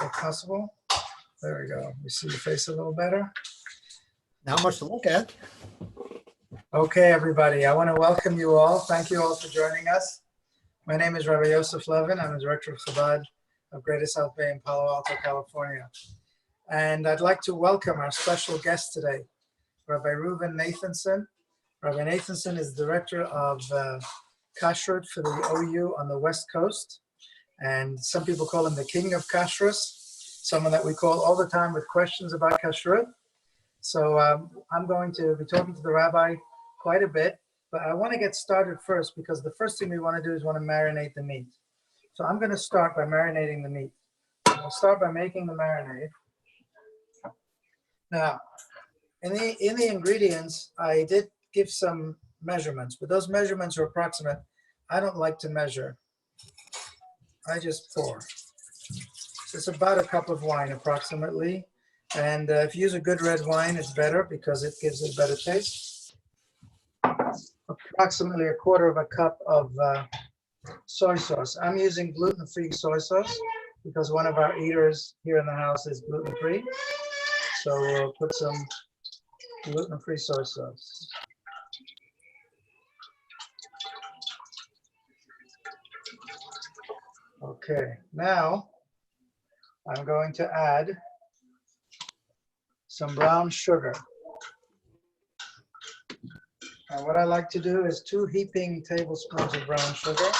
if possible. There we go. We see your face a little better. Not much to look at. Okay, everybody. I want to welcome you all. Thank you all for joining us. My name is Rabbi Yosef Levin. I'm the director of Chabad of Greater South Bay in Palo Alto, California. And I'd like to welcome our special guest today, Rabbi Reuven Nathanson. Rabbi Nathanson is director of Kosher for the OU on the West Coast. And some people call him the king of kashrus, someone that we call all the time with questions about kashrut. So I'm going to be talking to the rabbi quite a bit, but I want to get started first because the first thing we want to do is want to marinate the meat. So I'm going to start by marinating the meat. I'll start by making the marinade. Now, in the ingredients, I did give some measurements, but those measurements are approximate. I don't like to measure. I just pour. So it's about a cup of wine approximately. And if you use a good red wine, it's better because it gives it a better taste. Approximately a quarter of a cup of soy sauce. I'm using gluten-free soy sauce because one of our eaters here in the house is gluten-free. So we'll put some gluten-free soy sauce. Okay, now I'm going to add some brown sugar. And what I like to do is 2 heaping tablespoons of brown sugar.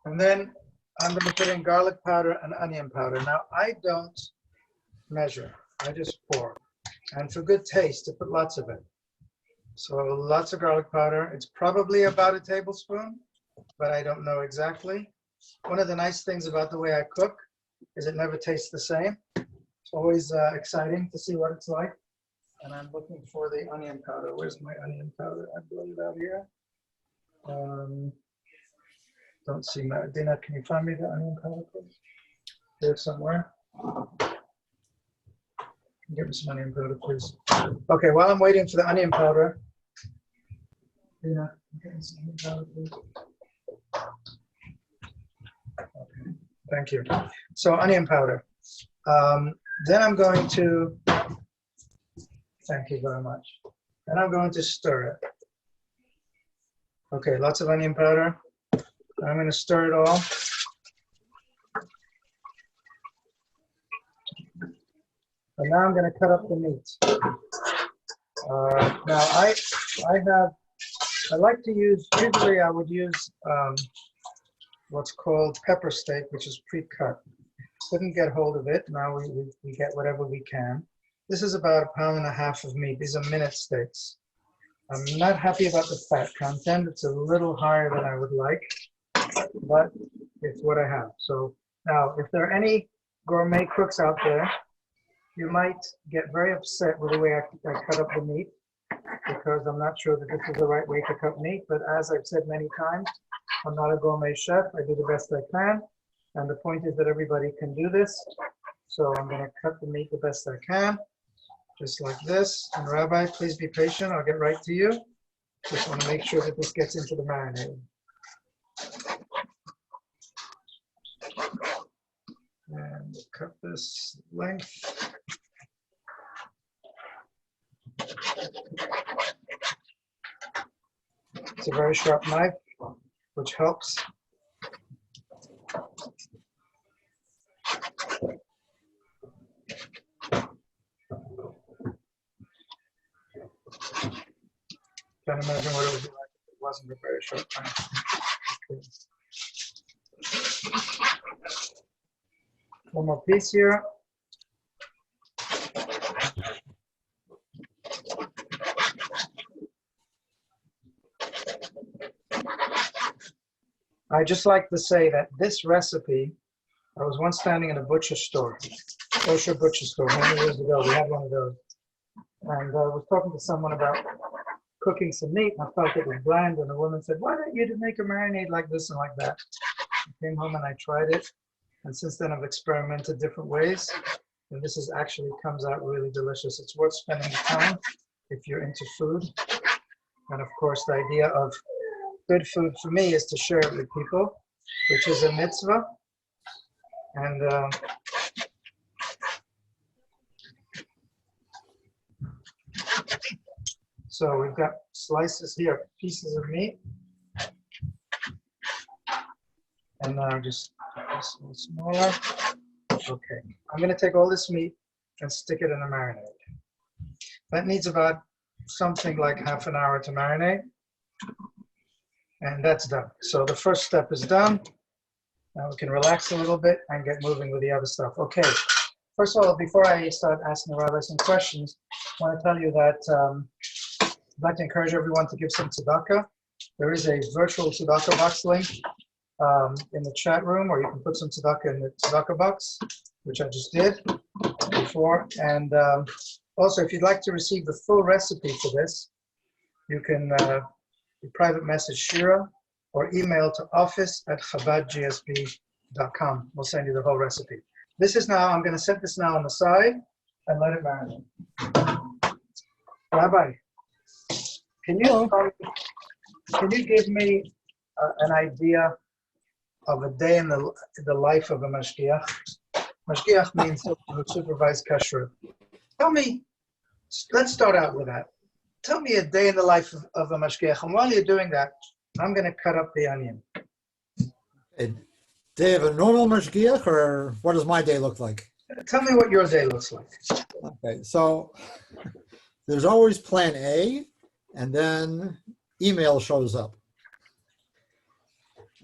And then I'm going to put in garlic powder and onion powder. Now, I don't measure. I just pour. And for good taste, to put lots of it. So lots of garlic powder. It's probably about a tablespoon, but I don't know exactly. One of the nice things about the way I cook is it never tastes the same. It's always exciting to see what it's like. And I'm looking for the onion powder. Where's my onion powder? I brought it out here. Don't see that. Dana, can you find me the onion powder, please? Here somewhere. Give me some onion powder, please. Okay, while I'm waiting for the onion powder, Dana, get me some onion powder, please. Okay, thank you. So onion powder. Then I'm going to, thank you very much. Then I'm going to stir it. Okay, lots of onion powder. I'm going to stir it all. And now I'm going to cut up the meat. Now I like to use, usually I would use what's called pepper steak, which is pre-cut. Couldn't get hold of it. Now we get whatever we can. This is about 1.5 pounds of meat. These are minute steaks. I'm not happy about the fat content. It's a little higher than I would like, but it's what I have. So now, if there are any gourmet cooks out there, you might get very upset with the way I cut up the meat because I'm not sure that this is the right way to cut meat. But as I've said many times, I'm not a gourmet chef. I do the best I can. And the point is that everybody can do this. So I'm going to cut the meat the best I can, just like this. And Rabbi, please be patient. I'll get right to you. Just want to make sure that this gets into the marinade. And cut this length. It's a very sharp knife, which helps. Can't imagine what it would be like if it wasn't a very sharp knife. Okay. One more piece here. I just like to say that this recipe, I was once standing in a butcher store, Kosher butcher store, many years ago. We had one of those. And I was talking to someone about cooking some meat, and I felt it was bland, and the woman said, why don't you make a marinade like this and like that? I came home and I tried it. And since then I've experimented different ways. And this is actually comes out really delicious. It's worth spending the time if you're into food. And of course, the idea of good food for me is to share it with people, which is a mitzvah. And so we've got slices here, pieces of meat. And now just this a little smaller. Okay, I'm gonna take all this meat and stick it in a marinade. That needs about something like half an hour to marinate. And that's done. So the first step is done. Now we can relax a little bit and get moving with the other stuff. Okay, first of all, before I start asking the rabbi some questions, I want to tell you that I'd like to encourage everyone to give some tzedakah. There is a virtual tzedakah box link in the chat room, or you can put some tzedakah in the tzedakah box, which I just did before. And also, if you'd like to receive the full recipe for this, you can private message Shira or email to office@chabadgsb.com. We'll send you the whole recipe. This is now, I'm going to set this now on the side and let it marinate. Rabbi, can you give me an idea of a day in the life of a mashgiach? Mashgiach means someone who supervised kashrut. Tell me, let's start out with that. Tell me a day in the life of a mashgiach, and while you're doing that, I'm going to cut up the onion. A day of a normal mashgiach, or what does my day look like? Tell me what your day looks like. Okay, so there's always plan A, and then email shows up.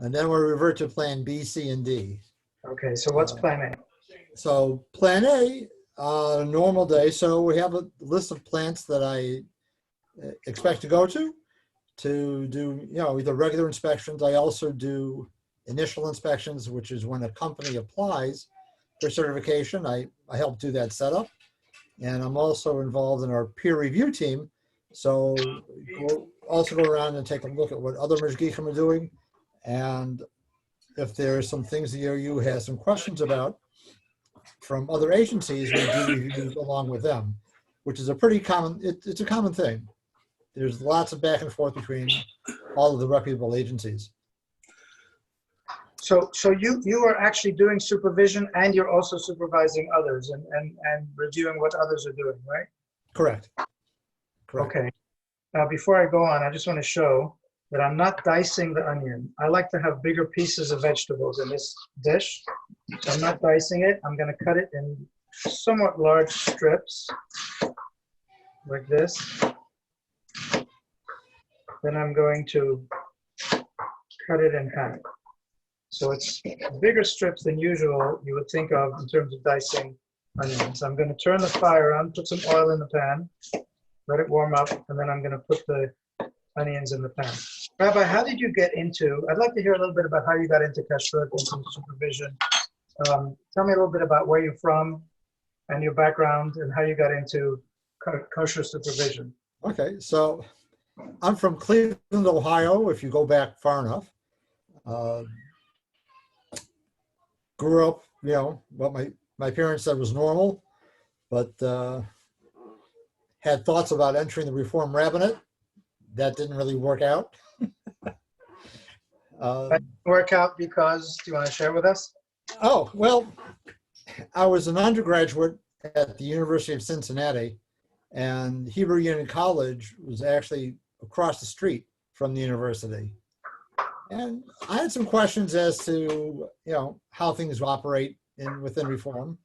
And then we revert to plan B, C, and D. Okay, so what's plan A? So plan A, normal day. So we have a list of plants that I expect to go to do, either regular inspections. I also do initial inspections, which is when a company applies for certification. I help do that setup. And I'm also involved in our peer review team. So we'll also go around and take a look at what other mashgichim are doing. And if there are some things the OU has some questions about from other agencies, we do reviews along with them, which is a pretty common, it's a common thing. There's lots of back and forth between all of the reputable agencies. So you are actually doing supervision, and you're also supervising others and reviewing what others are doing, right? Correct. Okay. Now, before I go on, I just want to show that I'm not dicing the onion. I like to have bigger pieces of vegetables in this dish. So I'm not dicing it. I'm going to cut it in somewhat large strips, like this. Then I'm going to cut it in half. So it's bigger strips than usual you would think of in terms of dicing onions. So I'm going to turn the fire on, put some oil in the pan, let it warm up, and then I'm going to put the onions in the pan. Rabbi, how did you get into, I'd like to hear a little bit about how you got into kashrut, into supervision. Tell me a little bit about where you're from and your background and how you got into kosher supervision. Okay, so I'm from Cleveland, Ohio, if you go back far enough. Grew up, what my parents said was normal, but had thoughts about entering the Reform rabbinate. That didn't really work out. That didn't work out because, do you want to share with us? Oh, well, I was an undergraduate at the University of Cincinnati, and Hebrew Union College was actually across the street from the university. And I had some questions as to, how things operate within Reform,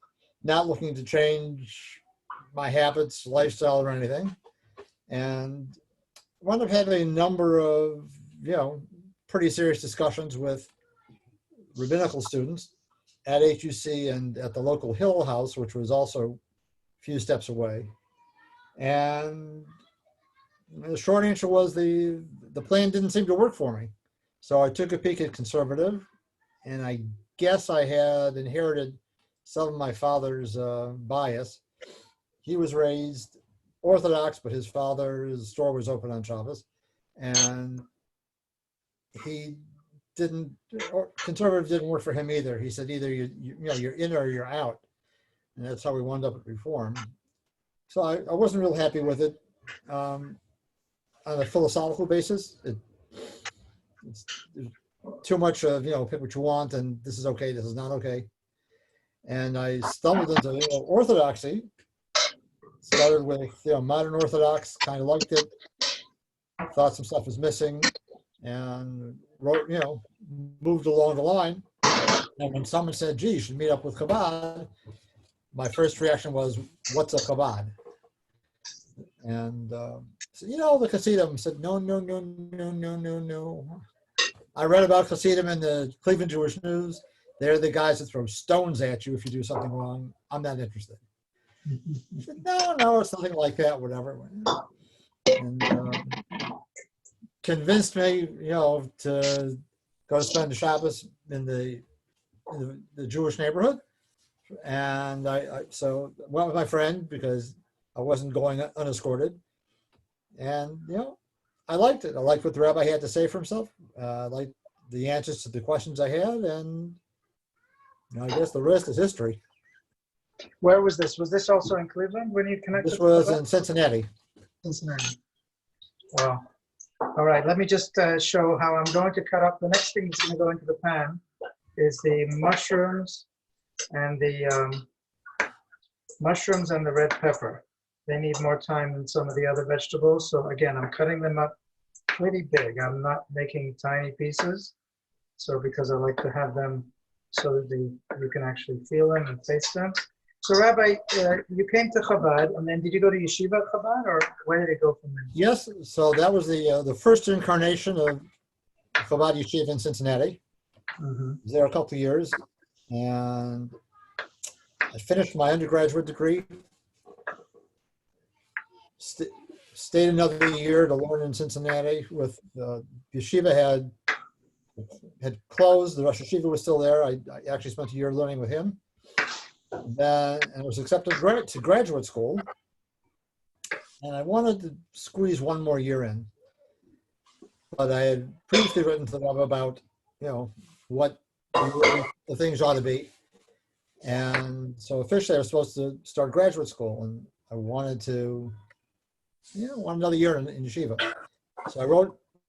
not looking to change my habits, lifestyle, or anything. And wound up having a number of, pretty serious discussions with rabbinical students at HUC and at the local Hill House, which was also a few steps away. And the short answer was the plan didn't seem to work for me. So I took a peek at conservative, and I guess I had inherited some of my father's bias. He was raised Orthodox, but his father's store was open on Shabbos, and he didn't, or conservative didn't work for him either. He said either you're in or you're out, and that's how we wound up at Reform. So I wasn't real happy with it on a philosophical basis. It's there's too much of pick what you want, and this is okay, this is not okay. And I stumbled into orthodoxy. Started with modern Orthodox, kind of liked it. Thought some stuff was missing, and wrote moved along the line. And when someone said, "Gee, you should meet up with Chabad," my first reaction was, "What's a Chabad?" And so, the Hasidim said, "No, no, no, no, no, no, no." I read about Hasidim in the Cleveland Jewish News. They're the guys that throw stones at you if you do something wrong. I'm not interested. I said, no, it's nothing like that, whatever. And convinced me, to go spend the Shabbos in the Jewish neighborhood. And I so went with my friend because I wasn't going unescorted. And, I liked it. I liked what the rabbi had to say for himself. I liked the answers to the questions I had. And I guess the rest is history. Where was this? Was this also in Cleveland when you connected? This was in Cincinnati. Cincinnati. Wow. All right, let me just show how I'm going to cut up. The next thing that's going to go into the pan is the mushrooms and the red pepper. They need more time than some of the other vegetables. So again, I'm cutting them up pretty big. I'm not making tiny pieces. So because I like to have them so that you can actually feel them and taste them. So Rabbi, you came to Chabad, and then did you go to Yeshiva at Chabad, or where did it go from there? Yes, so that was the first incarnation of Chabad Yeshiva in Cincinnati. Mm-hmm. I was there a couple of years, and I finished my undergraduate degree. Stayed another year to learn in Cincinnati. With Yeshiva had closed. The Rosh Yeshiva was still there. I actually spent a year learning with him. Then I was accepted to graduate school, and I wanted to squeeze one more year in. But I had previously written to them about, what the things ought to be. And so officially I was supposed to start graduate school, and I wanted to, want another year in yeshiva. So I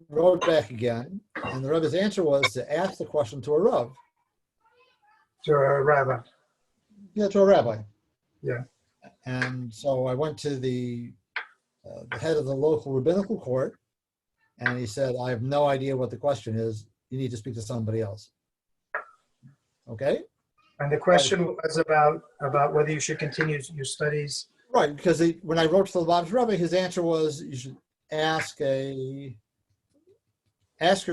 wrote back again, and the Rebbe's answer was to ask the question to a Rav. To a rabbi. Yeah, to a rabbi. Yeah. And so I went to the head of the local rabbinical court, and he said, "I have no idea what the question is. You need to speak to somebody else." Okay. And the question was about whether you should continue your studies. Right, because when I wrote to the Levin Rebbe, his answer was you should ask your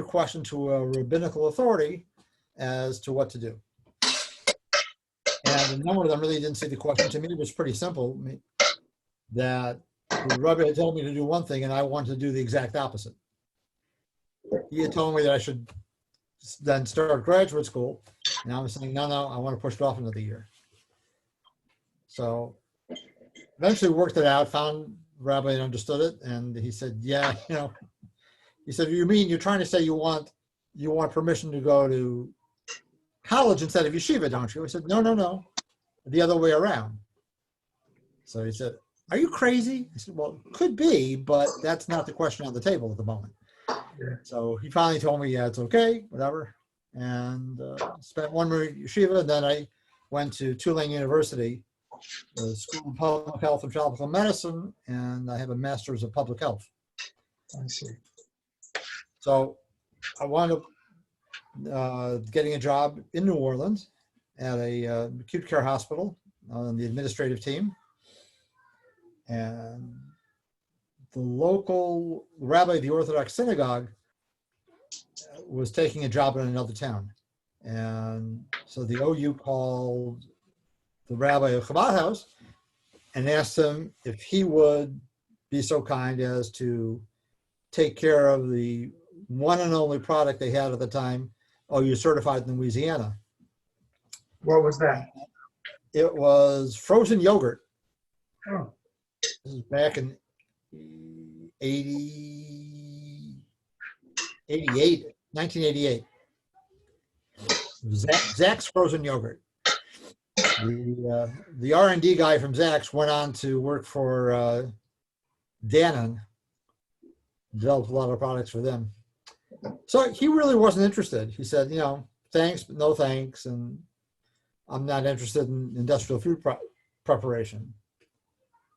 question to a rabbinical authority as to what to do. And a number of them really didn't see the question. To me, it was pretty simple. That the Rebbe had told me to do one thing, and I wanted to do the exact opposite. He had told me that I should then start graduate school, and I was saying, no, I want to push it off another year. So eventually worked it out, found the rabbi and understood it, and he said, yeah, he said, you mean you're trying to say you want permission to go to college instead of yeshiva, don't you? I said, no, the other way around. So he said, are you crazy? I said, well, could be, but that's not the question on the table at the moment. Yeah. So he finally told me, yeah, it's okay, whatever. And spent 1 year at yeshiva. And then I went to Tulane University, the School of Public Health and Tropical Medicine, and I have a master's of public health. I see. So I wound up getting a job in New Orleans at a acute care hospital on the administrative team. And the local rabbi of the Orthodox synagogue was taking a job in another town. And so the OU called the rabbi of Chabad House and asked him if he would be so kind as to take care of the one and only product they had at the time, OU certified in Louisiana. What was that? It was frozen yogurt. Oh. This is back in 1988. Zach's frozen yogurt. The R&D guy from Zach's went on to work for Dannon, developed a lot of products for them. So he really wasn't interested. He said, thanks, but no thanks, and I'm not interested in industrial food preparation.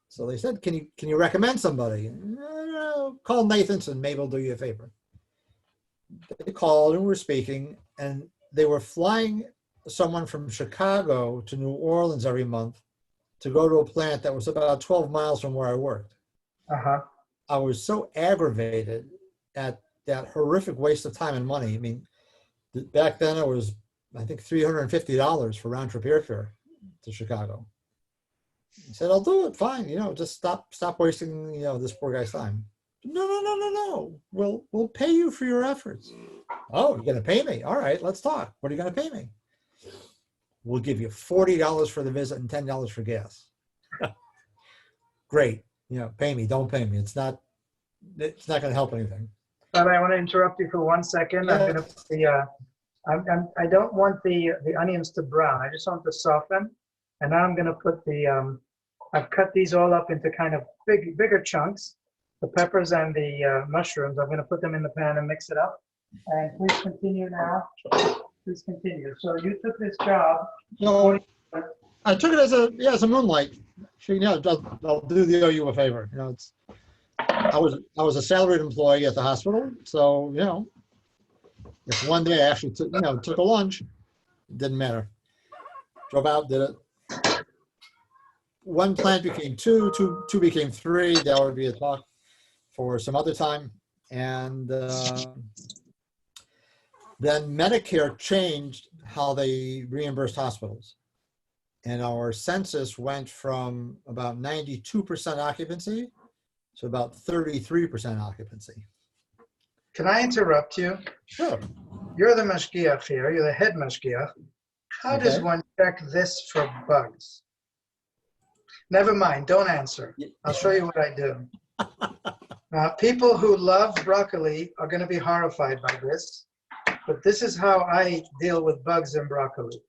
So they said, can you recommend somebody? Call Nathanson, maybe he'll do you a favor. They called and were speaking, and they were flying someone from Chicago to New Orleans every month to go to a plant that was about 12 miles from where I worked. Uh-huh. I was so aggravated at that horrific waste of time and money. I mean, back then it was, I think, $350 for round trip airfare to Chicago. He said, I'll do it, fine, just stop wasting, this poor guy's time. No. We'll pay you for your efforts. Oh, you're gonna pay me? All right, let's talk. What are you gonna pay me? We'll give you $40 for the visit and $10 for gas. Great. Pay me, don't pay me. It's not gonna help anything. But I want to interrupt you for 1 second. Yeah. I'm going to put the, I don't want the onions to brown. I just want to soften. And now I'm going to put I've cut these all up into kind of bigger chunks. The peppers and the mushrooms, I'm going to put them in the pan and mix it up. And please continue now. Please continue. So you took this job. No, I took it as a moonlight. I'll do the OU a favor. I was a salaried employee at the hospital, so if one day I actually took a lunch, it didn't matter. Drove out, did it. One plant became two became three. That would be a talk for some other time. And then Medicare changed how they reimbursed hospitals. And our census went from about 92% occupancy to about 33% occupancy. Can I interrupt you? Sure. You're the mashgiach here. You're the head mashgiach. How does one check this for bugs? Never mind. Don't answer. I'll show you what I do. People who love broccoli are going to be horrified by this, but this is how I deal with bugs in broccoli.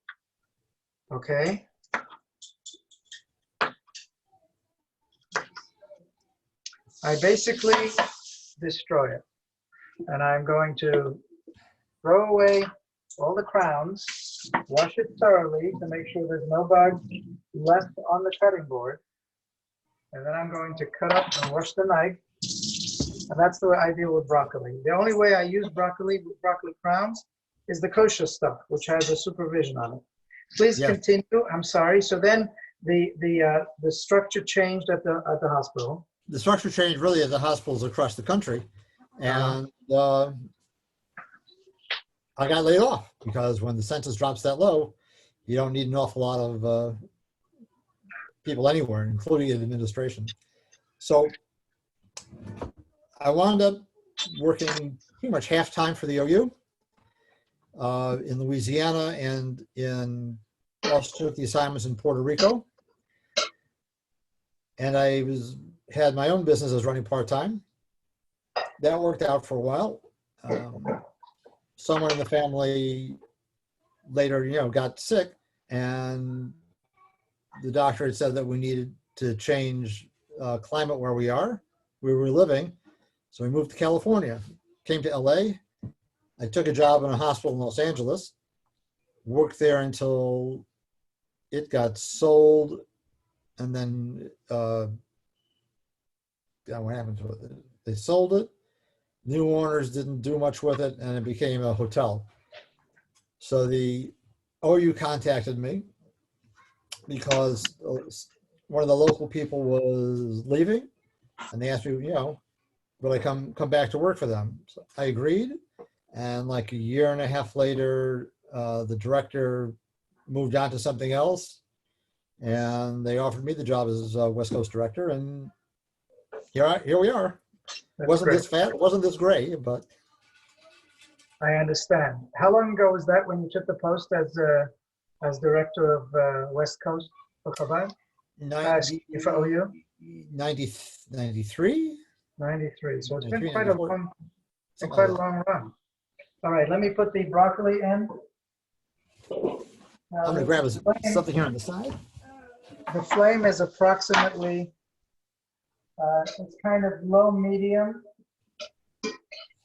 Okay? I basically destroy it. And I'm going to throw away all the crowns, wash it thoroughly to make sure there's no bugs left on the cutting board. And then I'm going to cut up and wash the knife. And that's the way I deal with broccoli. The only way I use broccoli with broccoli crowns is the kosher stuff, which has a supervision on it. Please continue. I'm sorry. So then the structure changed at the hospital. The structure changed really at the hospitals across the country. And I got laid off because when the census drops that low, you don't need an awful lot of people anywhere, including in administration. So I wound up working pretty much half-time for the OU in Louisiana, and also took the assignments in Puerto Rico. And I had my own business I was running part-time. That worked out for a while. Someone in the family later, got sick, and the doctor had said that we needed to change climate where we were living. So we moved to California, came to LA. I took a job in a hospital in Los Angeles, worked there until it got sold, and then what happened to it? They sold it. New owners didn't do much with it, and it became a hotel. So the OU contacted me because one of the local people was leaving, and they asked me, would I come back to work for them? So I agreed, and like a year and a half later, the director moved on to something else, and they offered me the job as West Coast director, and here we are. Wasn't this great, but I understand. How long ago was that when you took the post as director of West Coast for Chabad? For OU? 93? 93. So it's been quite a long run. All right, let me put the broccoli in. Now, I'm going to grab something here on the side. the flame is approximately, it's kind of low medium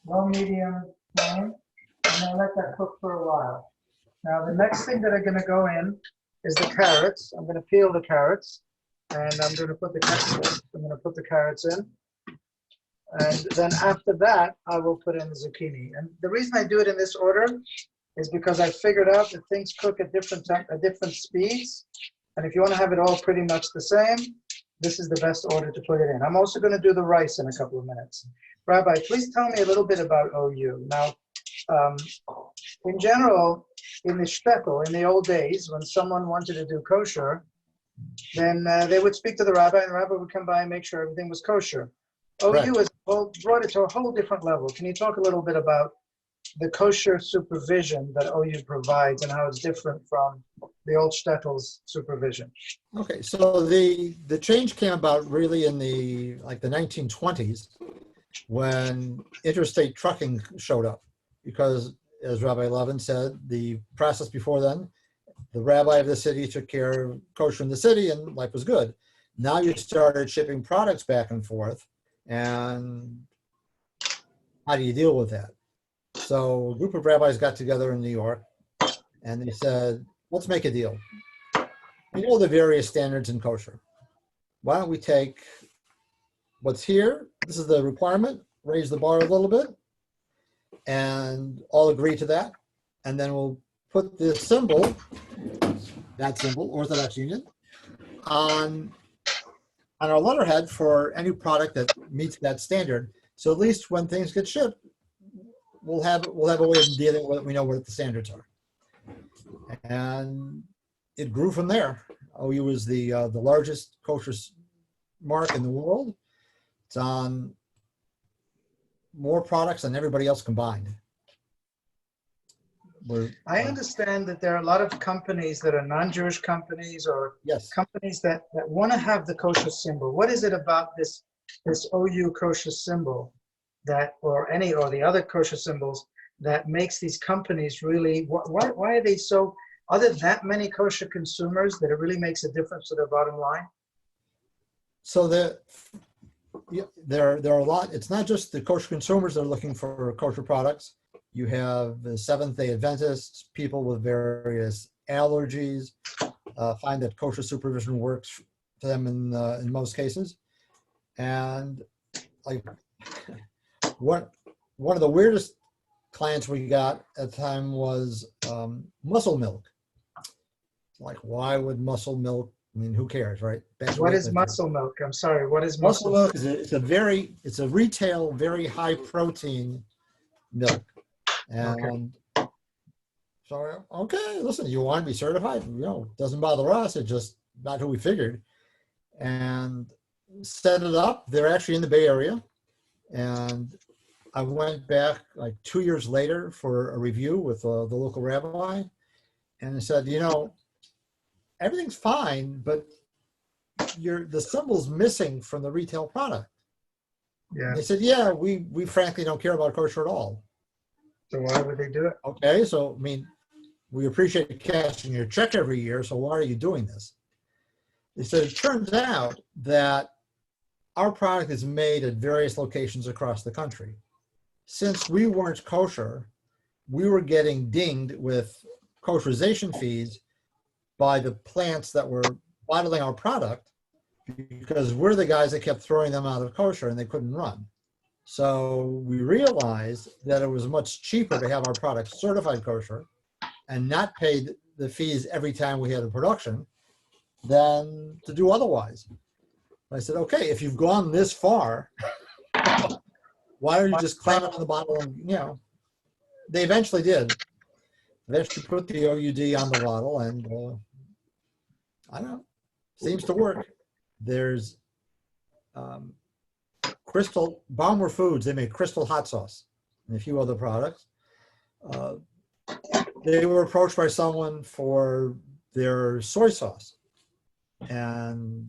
flame. And I'll let that cook for a while. Now, the next thing that are going to go in is the carrots. I'm going to peel the carrots, and I'm going to put the carrots in. And then after that, I will put in the zucchini. And the reason I do it in this order is because I figured out that things cook at different speeds. And if you want to have it all pretty much the same, this is the best order to put it in. I'm also going to do the rice in a couple of minutes. Rabbi, please tell me a little bit about OU. Now, in general, in the shtetl, in the old days, when someone wanted to do kosher, then they would speak to the rabbi, and the rabbi would come by and make sure everything was kosher. OU has brought it to a whole different level. Can you talk a little bit about the kosher supervision that OU provides and how it's different from the old shtetl's supervision? Okay, so the change came about really in the 1920s when interstate trucking showed up, because as Rabbi Levin said, the process before then, the rabbi of the city took care of kosher in the city and life was good. Now you started shipping products back and forth, and how do you deal with that? So a group of rabbis got together in New York and they said, let's make a deal. You know the various standards in kosher. Why don't we take what's here, this is the requirement, raise the bar a little bit, and all agree to that. And then we'll put this symbol, that symbol, Orthodox Union, on our letterhead for any product that meets that standard. So at least when things get shipped, we'll have a way of dealing with it. We know what the standards are. And it grew from there. OU was the largest kosher mark in the world. It's on more products than everybody else combined. I understand that there are a lot of companies that are non-Jewish companies or companies that want to have the kosher symbol. What is it about this OU kosher symbol or the other kosher symbols that makes these companies really, why are they so, are there that many kosher consumers that it really makes a difference to their bottom line? So there are a lot. It's not just the kosher consumers that are looking for kosher products. You have the Seventh-day Adventists, people with various allergies, find that kosher supervision works for them in most cases. And like one of the weirdest clients we got at the time was muscle milk. Like, why would muscle milk? I mean, who cares, right? What is muscle milk? I'm sorry. What is muscle milk? It's a retail, very high protein milk. And so, okay, listen, you want to be certified? Doesn't bother us. It's just not who we figured. And set it up. They're actually in the Bay Area. And I went back like 2 years later for a review with the local rabbi. And I said, everything's fine, but the symbol's missing from the retail product. Yeah. And they said, yeah, we frankly don't care about kosher at all. So why would they do it? Okay, so I mean, we appreciate you cashing your check every year, so why are you doing this? They said, it turns out that our product is made at various locations across the country. Since we weren't kosher, we were getting dinged with kosherization fees by the plants that were bottling our product because we're the guys that kept throwing them out of kosher and they couldn't run. So we realized that it was much cheaper to have our product certified kosher and not pay the fees every time we had a production than to do otherwise. I said, okay, if you've gone this far, why don't you just claim it on the bottle? And, they eventually did. They actually put the OUD on the bottle, and I don't know, seems to work. There's Crystal Baumler Foods. They make Crystal hot sauce and a few other products. They were approached by someone for their soy sauce, and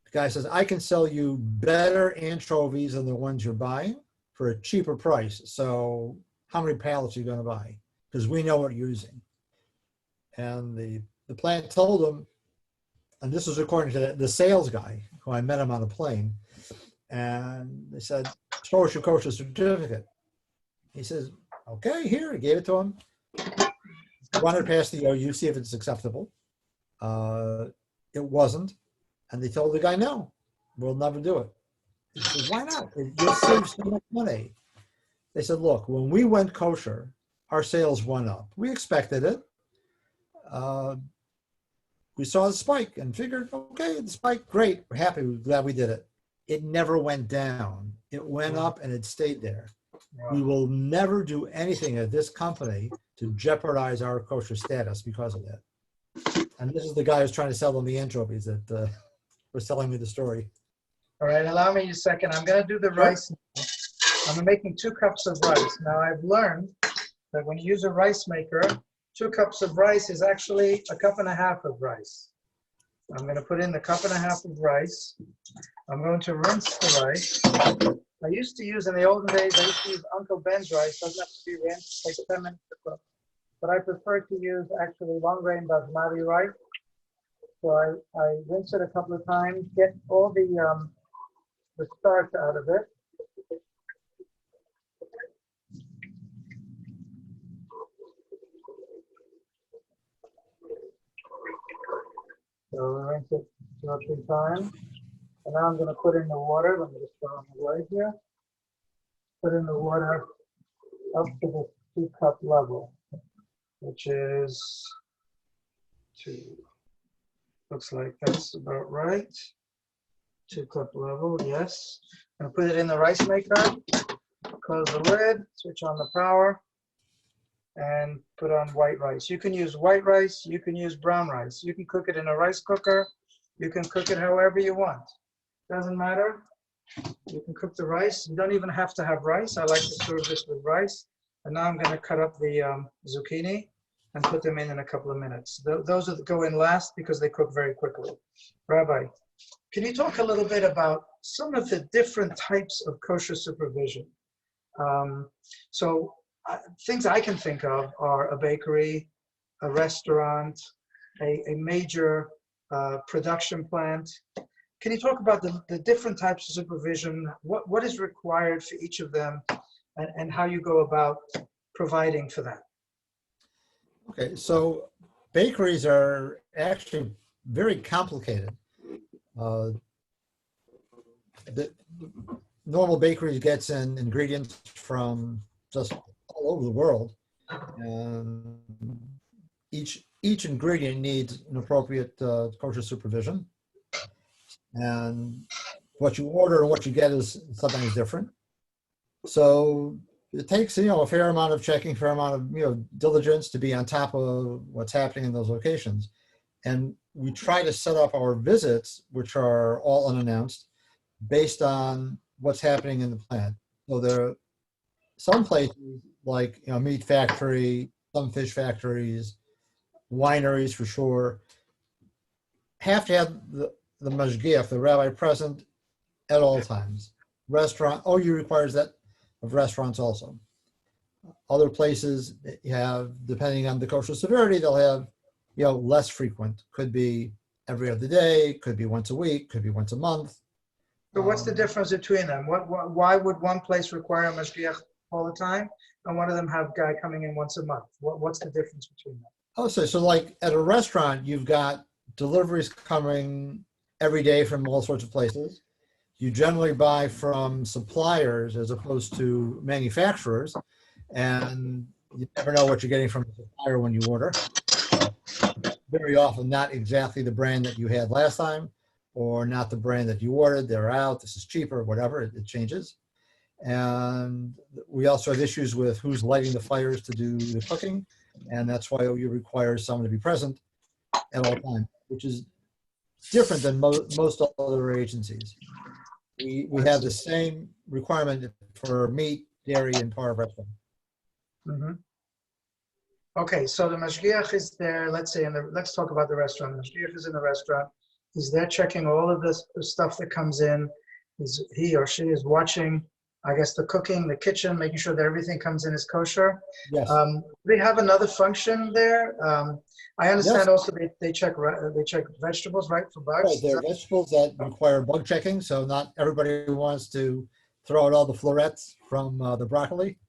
the guy says, I can sell you better anchovies than the ones you're buying for a cheaper price. So how many pallets are you going to buy? Because we know what you're using. And the plant told him, and this was according to the sales guy who I met him on the plane, and they said, show us your kosher certificate. He says, okay, here. I gave it to him. Run it past the OU, see if it's acceptable. It wasn't. And they told the guy, no, we'll never do it. He said, why not? You'll save so much money. They said, look, when we went kosher, our sales went up. We expected it. We saw the spike and figured, okay, the spike, great. We're happy. We're glad we did it. It never went down. It went up and it stayed there. We will never do anything at this company to jeopardize our kosher status because of that. And this is the guy who's trying to sell them the anchovies that was telling me the story. All right, allow me a second. I'm going to do the rice now. I'm making 2 cups of rice. Now, I've learned that when you use a rice maker, 2 cups of rice is actually a cup and a half of rice. I'm going to put in the cup and a half of rice. I'm going to rinse the rice. I used to use, in the olden days, I used to use Uncle Ben's rice. Doesn't have to be rinsed. Takes 10 minutes to cook. But I prefer to use actually long grain basmati rice. So I rinse it a couple of times, get all the starch out of it. So rinse it 2 or 3 times. And now I'm going to put in the water. Let me just put on the light here. Put in the water up to the 2-cup level, which is 2. Looks like that's about right. 2-cup level, yes. I'm going to put it in the rice maker. Close the lid, switch on the power, and put on white rice. You can use white rice, you can use brown rice. You can cook it in a rice cooker. You can cook it however you want. Doesn't matter. You can cook the rice. You don't even have to have rice. I like to serve this with rice. And now I'm going to cut up the zucchini and put them in a couple of minutes. Those go in last because they cook very quickly. Rabbi, can you talk a little bit about some of the different types of kosher supervision? Things I can think of are a bakery, a restaurant, a major production plant. Can you talk about the different types of supervision? What is required for each of them, and how you go about providing for that? Okay, so bakeries are actually very complicated. The normal bakeries gets in ingredients from just all over the world, and each ingredient needs an appropriate kosher supervision. And what you order and what you get is sometimes different. So it takes, a fair amount of checking, fair amount of, diligence to be on top of what's happening in those locations. And we try to set up our visits, which are all unannounced, based on what's happening in the plant. So there are some places like, meat factory, some fish factories, wineries for sure, have to have the mashgiach, the rabbi, present at all times. Restaurant, OU requires that of restaurants also. Other places you have, depending on the kosher severity, they'll have, less frequent. Could be every other day, could be once a week, could be once a month. So what's the difference between them? Why would one place require a mashgiach all the time, and one of them have a guy coming in once a month? What's the difference between them? Oh, so like at a restaurant, you've got deliveries coming every day from all sorts of places. You generally buy from suppliers as opposed to manufacturers, and you never know what you're getting from the supplier when you order. Very often not exactly the brand that you had last time, or not the brand that you ordered. They're out, this is cheaper, whatever, it changes. And we also have issues with who's lighting the fires to do the cooking, and that's why OU requires someone to be present at all times, which is different than most other agencies. We have the same requirement for meat, dairy, and part of restaurant. Mm-hmm. Okay, so the mashgiach is there. Let's talk about the restaurant. The mashgiach is in the restaurant. He's there checking all of the stuff that comes in. He or she is watching I guess the cooking, the kitchen, making sure that everything comes in as kosher. Yes. They have another function there. I Yes. understand also they check vegetables, right, for Right. bugs. There are vegetables that require bug checking, so not everybody wants to throw out all the florets from the broccoli.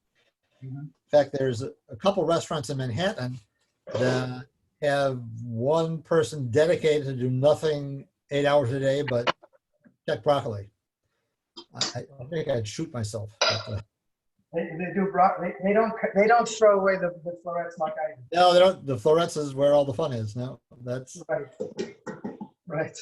Mhm. In fact, there's a couple restaurants in Manhattan that have one person dedicated to do nothing 8 hours a day but check broccoli. I think I'd shoot myself. But, They do they don't throw away the florets like I do. no, they don't. The florets is where all the fun is. No, that's Right, right.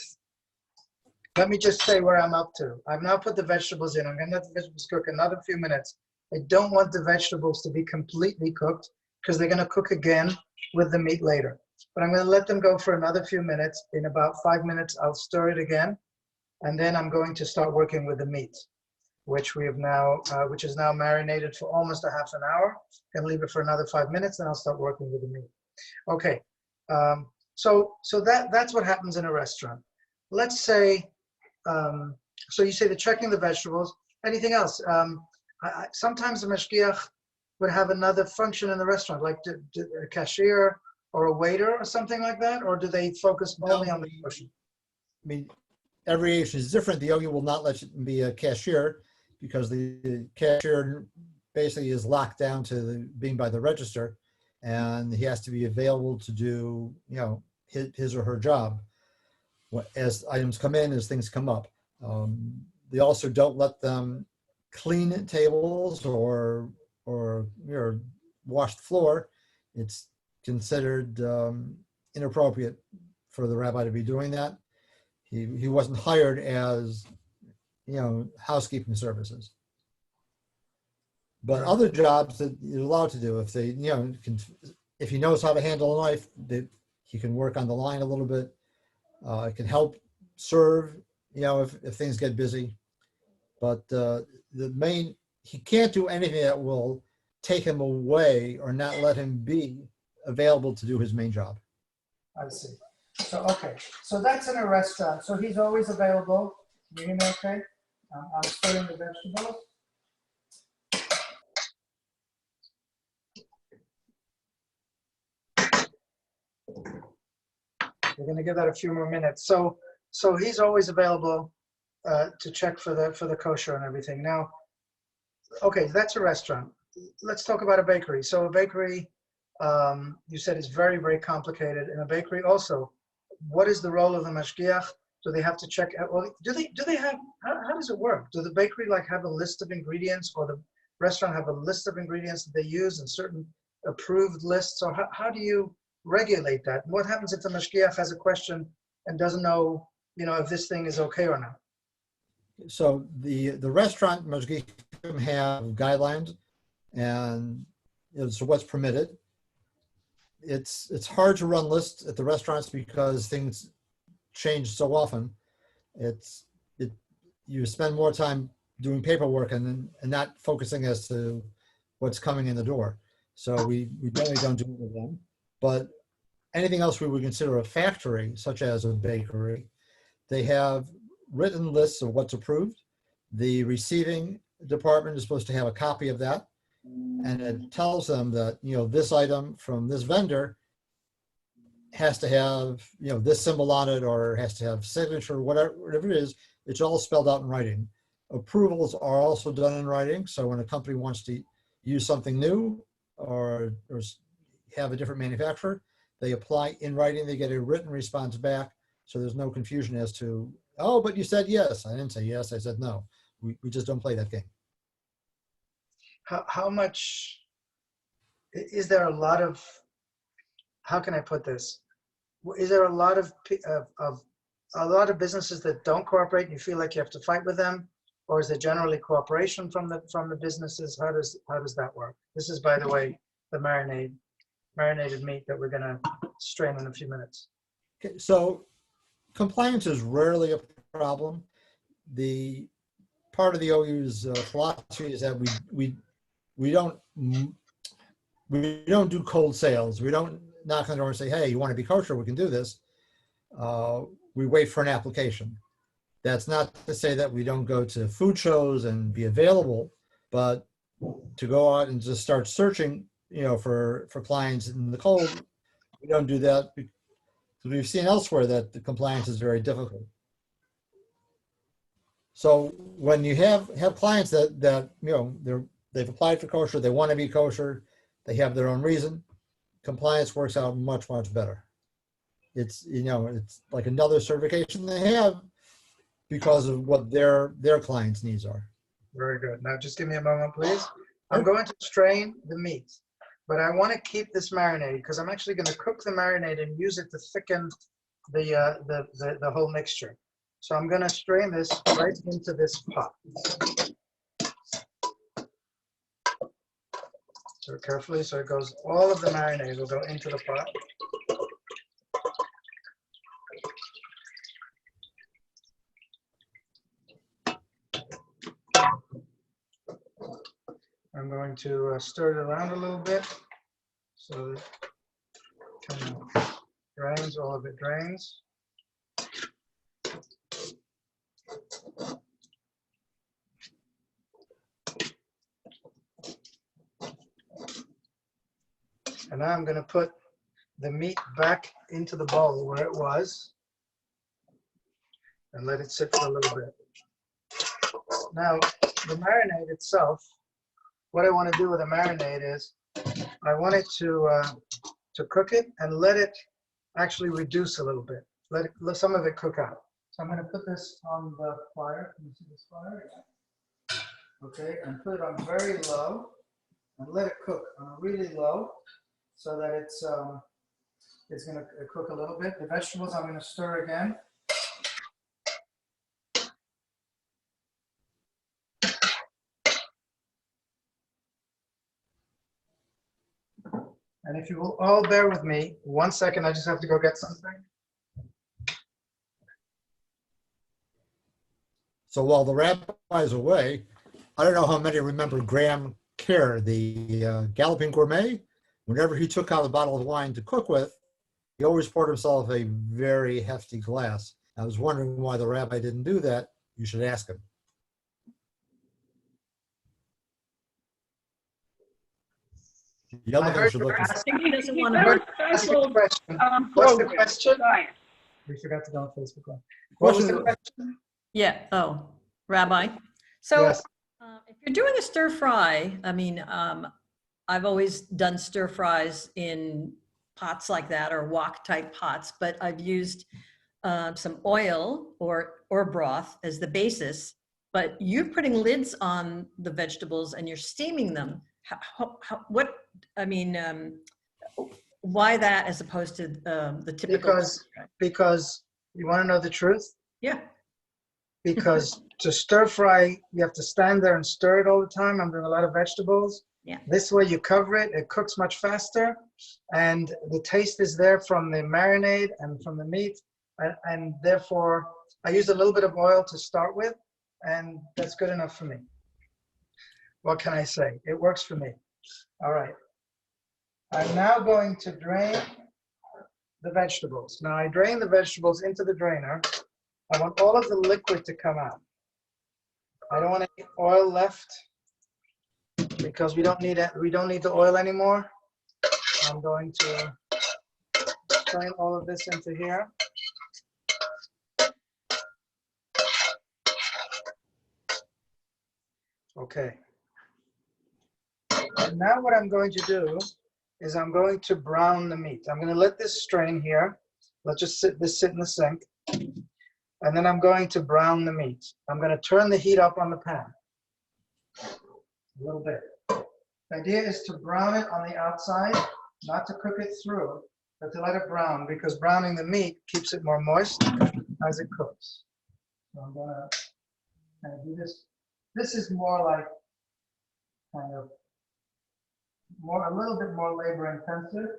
Let me just say where I'm up to. I've now put the vegetables in. I'm going to let the vegetables cook another few minutes. I don't want the vegetables to be completely cooked because they're going to cook again with the meat later. But I'm going to let them go for another few minutes. In about 5 minutes, I'll stir it again. And then I'm going to start working with the meat, which we have now, which is now marinated for almost a half an hour. Gonna leave it for another 5 minutes, then I'll start working with the meat. Okay, so that's what happens in a restaurant. Let's say, so you say the checking the vegetables. Anything else? Sometimes the mashgiach would have another function in the restaurant, like a cashier or a waiter or something like that, or do they focus only on the kosher? I mean, every agent is different. The yogi will not let you be a cashier because the cashier basically is locked down to being by the register, and he has to be available to do, his or her job as items come in, as things come up. They also don't let them clean tables or wash the floor. It's considered inappropriate for the rabbi to be doing that. He wasn't hired as, housekeeping services. But other jobs that you're allowed to do, if they, if he knows how to handle a knife, that he can work on the line a little bit. It can help serve, if things get busy. But he can't do anything that will take him away or not let him be available to do his main job. I see. So, okay. So that's in a restaurant. So he's always available. You hear me okay? I'm stirring the vegetables. We're going to give that a few more minutes. So he's always available to check for the kosher and everything. Now, okay, that's a restaurant. Let's talk about a bakery. So a bakery, you said is very, very complicated. In a bakery also, what is the role of the mashgiach? Do they have to check? Do they have? How does it work? Do the bakery have a list of ingredients, or the restaurant have a list of ingredients that they use and certain approved lists? Or how do you regulate that? And what happens if the mashgiach has a question and doesn't know, if this thing is okay or not? So the restaurant mashgiach have guidelines, and so what's permitted. It's hard to run lists at the restaurants because things change so often. You spend more time doing paperwork and not focusing as to what's coming in the door. So we generally don't do it with them. But anything else we would consider a factory, such as a bakery, they have written lists of what's approved. The receiving department is supposed to have a copy of that, and it tells them that this item from this vendor has to have this symbol on it, or has to have signature, whatever it is. It's all spelled out in writing. Approvals are also done in writing. So when a company wants to use something new or have a different manufacturer, they apply in writing. They get a written response back, so there's no confusion as to, oh, but you said yes. I didn't say yes. I said no. We just don't play that game. How much is there? A lot of, how can I put this? Is there a lot of businesses that don't cooperate and you feel like you have to fight with them, or is there generally cooperation from the businesses? How does that work? This is, by the way, the marinated meat that we're going to strain in a few minutes. Okay, so compliance is rarely a problem. The part of the OU's philosophy is that we don't do cold sales. We don't knock on the door and say, hey, you want to be kosher? We can do this. We wait for an application. That's not to say that we don't go to food shows and be available, But to go out and just start searching, for clients in the cold, we don't do that because we've seen elsewhere that the compliance is very difficult. So when you have clients that they've applied for kosher, they want to be kosher, they have their own reason, compliance works out much, much better. It's it's like another certification they have because of what their clients' needs are. Very good. Now just give me a moment, please. I'm going to strain the meat, but I want to keep this marinated because I'm actually going to cook the marinade and use it to thicken the whole mixture. So I'm going to strain this right into this pot. So carefully, so it goes, all of the marinade will go into the pot. I'm going to stir it around a little bit so that it kind of drains, all of it drains. And now I'm going to put the meat back into the bowl where it was and let it sit for a little bit. Now, the marinade itself, what I want to do with the marinade is I want it to cook it and let it actually reduce a little bit. Let some of it cook out. So I'm going to put this on the fire. Can you see this fire? Okay, and put it on very low and let it cook on really low so that it's going to cook a little bit. The vegetables I'm going to stir again. And if you will all bear with me, 1 second, I just have to go get something. So while the rabbi's away, I don't know how many remember Graham Kerr, the Galloping Gourmet. Whenever he took out a bottle of wine to cook with, he always poured himself a very hefty glass. I was wondering why the rabbi didn't do that. You should ask him. The other one should look I think he doesn't want to. Ask a question. What's the question? We forgot to go on Facebook Live. What was the question? Yeah. Oh, Rabbi. So Yes. if you're doing a stir fry, I mean, I've always done stir fries in pots like that or wok type pots, but I've used some oil or broth as the basis. But you're putting lids on the vegetables and you're steaming them. Why that as opposed to the typical? Because you want to know the truth? Yeah. Because to stir fry, you have to stand there and stir it all the time. I'm doing a lot of vegetables. Yeah. This way you cover it, it cooks much faster, and the taste is there from the marinade and from the meat, and therefore I use a little bit of oil to start with, and that's good enough for me. What can I say? It works for me. All right. I'm now going to drain the vegetables. Now I drain the vegetables into the drainer. I want all of the liquid to come out. I don't want any oil left because we don't need it. We don't need the oil anymore. I'm going to strain all of this into here. Okay. And now what I'm going to do is I'm going to brown the meat. I'm going to let this strain here. Let's just sit in the sink. And then I'm going to brown the meat. I'm going to turn the heat up on the pan a little bit. The idea is to brown it on the outside, not to cook it through, but to let it brown, because browning the meat keeps it more moist as it cooks. So I'm going to kind of do this. This is more like kind of a little bit more labor intensive.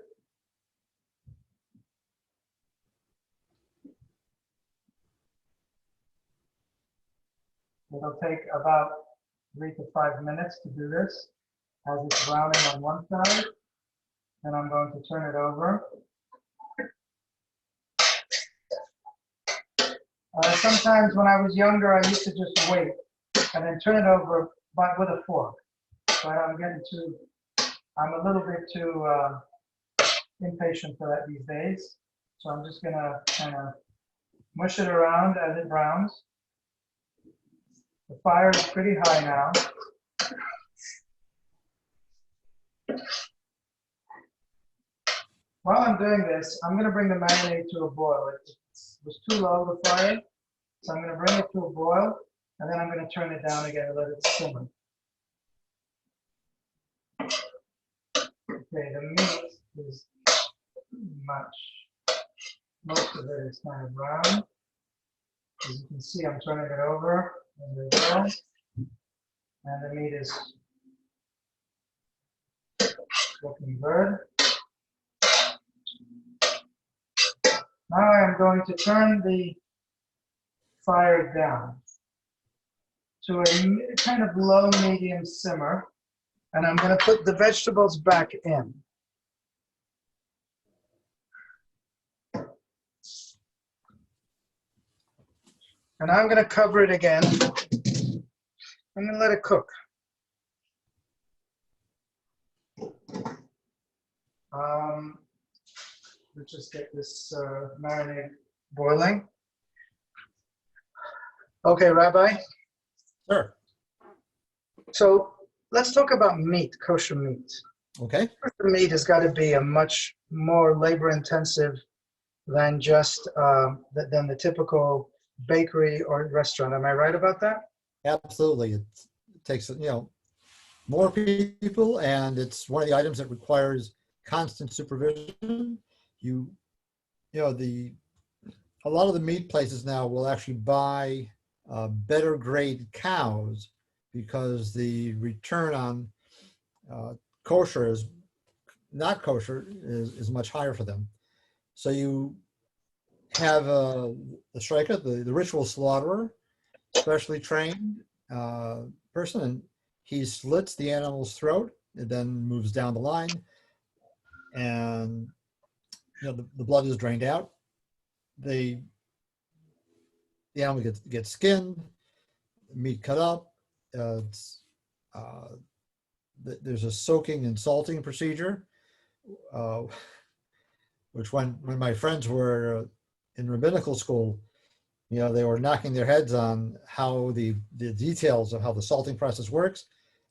It'll take about 3 to 5 minutes to do this as it's browning on one side. And I'm going to turn it over. Sometimes when I was younger, I used to just wait and then turn it over with a fork. but I'm a little bit too impatient for that these days. So I'm just gonna kind of mush it around as it browns. The fire is pretty high now. While I'm doing this, I'm gonna bring the marinade to a boil. It was too low, the fire, so I'm gonna bring it to a boil, and then I'm gonna turn it down again and let it simmer. Okay, the meat is most of it is kind of brown. As you can see, I'm turning it over in the grill, and the meat is looking good. Now I'm going to turn the fire down to a kind of low medium simmer, and I'm going to put the vegetables back in. And I'm going to cover it again. I'm going to let it cook. Let's just get this marinade boiling. Okay, Rabbi. Sure. So let's talk about meat, kosher meat. Okay. Kosher meat has got to be a much more labor-intensive than just than the typical bakery or restaurant. Am I right about that? Absolutely. It takes, more people, and it's one of the items that requires constant supervision. A lot of the meat places now will actually buy better grade cows because the return on kosher is not kosher is much higher for them. So you have the striker, the ritual slaughterer, specially trained person, and he slits the animal's throat and then moves down the line, and the blood is drained out. The animal gets skinned, meat cut up. There's a soaking and salting procedure, which when my friends were in rabbinical school, they were knocking their heads on how the details of how the salting process works.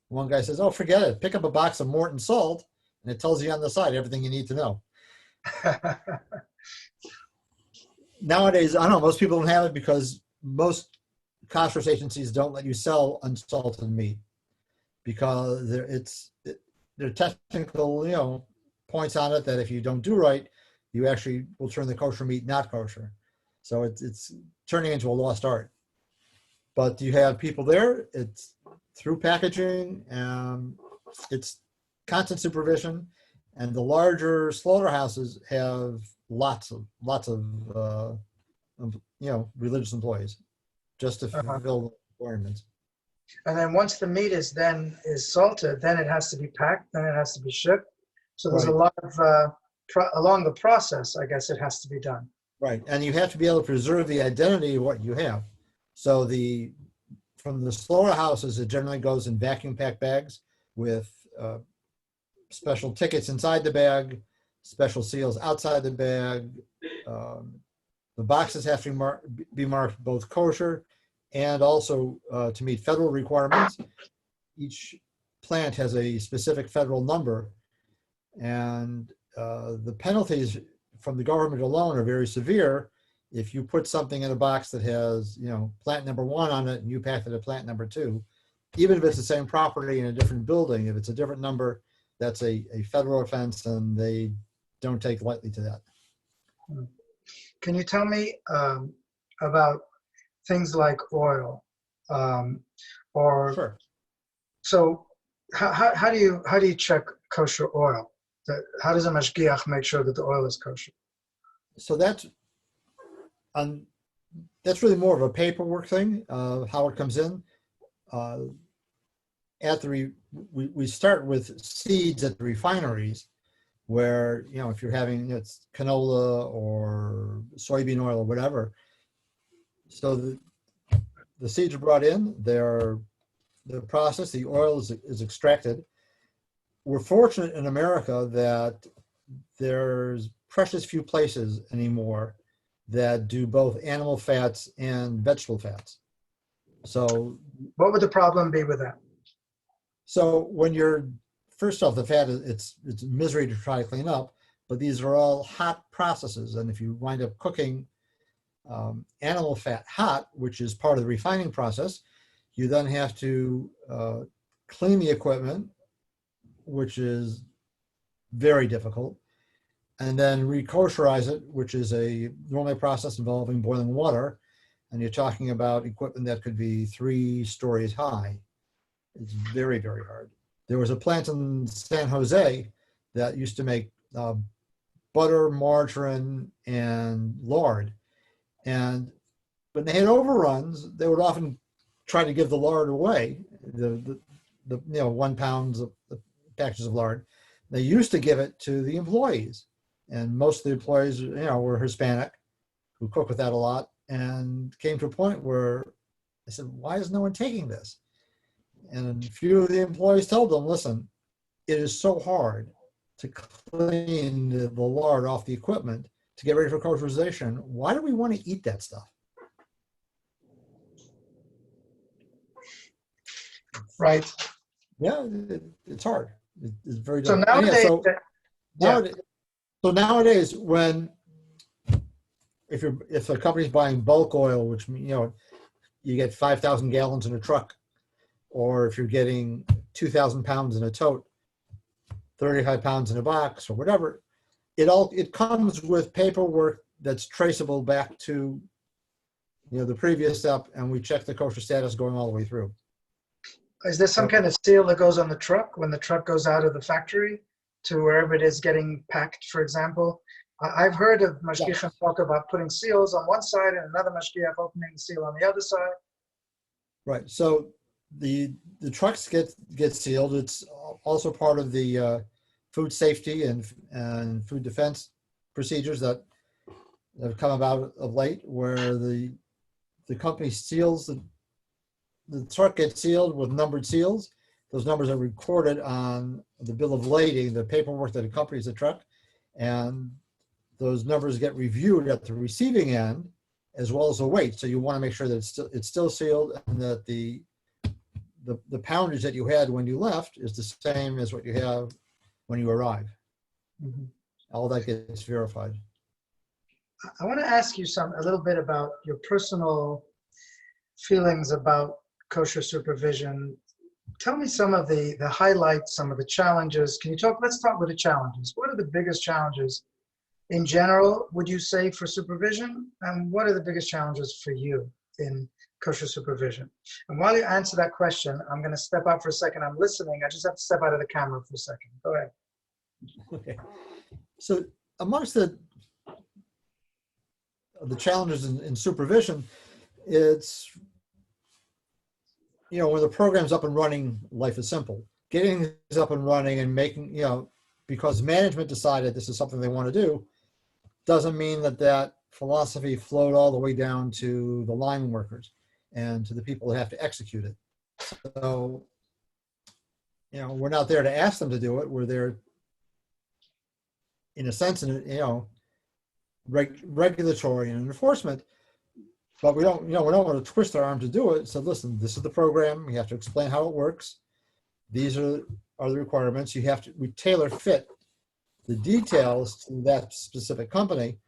One guy says, "Oh, forget it. Pick up a box of Morton salt, and it tells you on the side everything you need to know." Nowadays, I don't know, most people don't have it because most kosher agencies don't let you sell unsalted meat because there are technical, points on it that if you don't do right, you actually will turn the kosher meat not kosher. So it's turning into a lost art. But you have people there, it's through packaging, it's constant supervision, and the larger slaughterhouses have lots of religious employees just to fulfill the requirements. And then once the meat is salted, then it has to be packed, then it has to be shipped. So there's a lot of along the process, I guess it has to be done. Right, and you have to be able to preserve the identity of what you have. So from the slaughterhouses, it generally goes in vacuum packed bags with special tickets inside the bag, special seals outside the bag. The boxes have to be marked both kosher and also to meet federal requirements. Each plant has a specific federal number, and the penalties from the government alone are very severe. If you put something in a box that has, plant number 1 on it and you pack it at plant number 2, even if it's the same property in a different building, if it's a different number, that's a federal offense, and they don't take lightly to that. Can you tell me about things like oil? Sure. So how do you check kosher oil? How does a mashgiach make sure that the oil is kosher? So that's really more of a paperwork thing of how it comes in. We start with seeds at the refineries, where if you're having it's canola or soybean oil or whatever. So the seeds are brought in. They're the process, the oil is extracted. We're fortunate in America that there's precious few places anymore that do both animal fats and vegetable fats. So, What would the problem be with that? so when you're, first off, the fat, it's misery to try to clean up, but these are all hot processes. And if you wind up cooking animal fat hot, which is part of the refining process, you then have to clean the equipment, which is very difficult, and then re-kosherize it, which is a normally process involving boiling water. And you're talking about equipment that could be 3 stories high. It's very, very hard. There was a plant in San Jose that used to make butter, margarine, and lard. And when they had overruns, they would often try to give the lard away, the 1 pound of the packages of lard. They used to give it to the employees. And most of the employees, were Hispanic, who cook with that a lot, and came to a point where I said, why is no one taking this? And a few of the employees told them, listen, it is so hard to clean the lard off the equipment to get ready for kosherization. Why do we want to eat that stuff? Right. Yeah, it's hard. It's very So difficult. nowadays, So nowadays, when if a company's buying bulk oil, which you get 5,000 gallons in a truck, or if you're getting 2,000 pounds in a tote, 35 pounds in a box, or whatever, it comes with paperwork that's traceable back to the previous step, and we check the kosher status going all the way through. is there some kind of seal that goes on the truck when the truck goes out of the factory to wherever it is getting packed, for example? I've heard of mashgichim talk about putting seals on one side and another mashgiach opening the seal on the other side. Right. So the trucks get sealed. It's also part of the food safety and food defense procedures that have come about of late, where the company seals the truck gets sealed with numbered seals. Those numbers are recorded on the bill of lading, the paperwork that accompanies the truck, and those numbers get reviewed at the receiving end as well as the weight. So you want to make sure that it's still sealed, and that the poundage that you had when you left is the same as what you have when you arrive. Mm-hmm. All that gets verified. I want to ask you a little bit about your personal feelings about kosher supervision. Tell me some of the highlights, some of the challenges. Let's start with the challenges. What are the biggest challenges in general, would you say, for supervision? And what are the biggest challenges for you in kosher supervision? And while you answer that question, I'm going to step out for a second. I'm listening. I just have to step out of the camera for a second. Go ahead. Okay. So amongst the challenges in supervision, it's, when the program's up and running, life is simple. Getting things up and running and making, because management decided this is something they want to do, doesn't mean that philosophy flowed all the way down to the line workers and to the people that have to execute it. So, we're not there to ask them to do it. We're there, in a sense, regulatory and enforcement. But we don't want to twist our arm to do it. So listen, this is the program. We have to explain how it works. These are the requirements. We tailor fit the details to that specific company,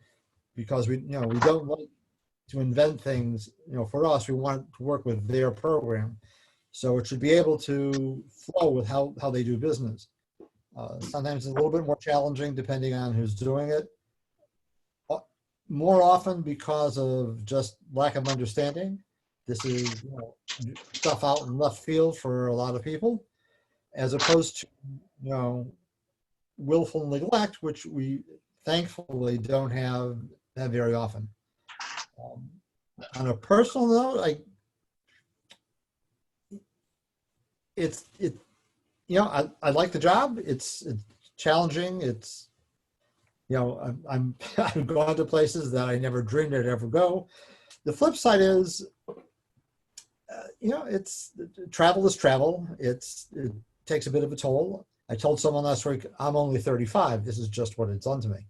because we don't want to invent things. For us, we want to work with their program, so it should be able to flow with how they do business. Sometimes it's a little bit more challenging depending on who's doing it. More often because of just lack of understanding. This is stuff out in left field for a lot of people, as opposed to willful neglect, which we thankfully don't have very often. On a personal note, I like the job. It's challenging. It's I've gone to places that I never dreamed I'd ever go. The flip side is You know, it's travel is travel. It takes a bit of a toll. I told someone last week, I'm only 35. This is just what it's done to me.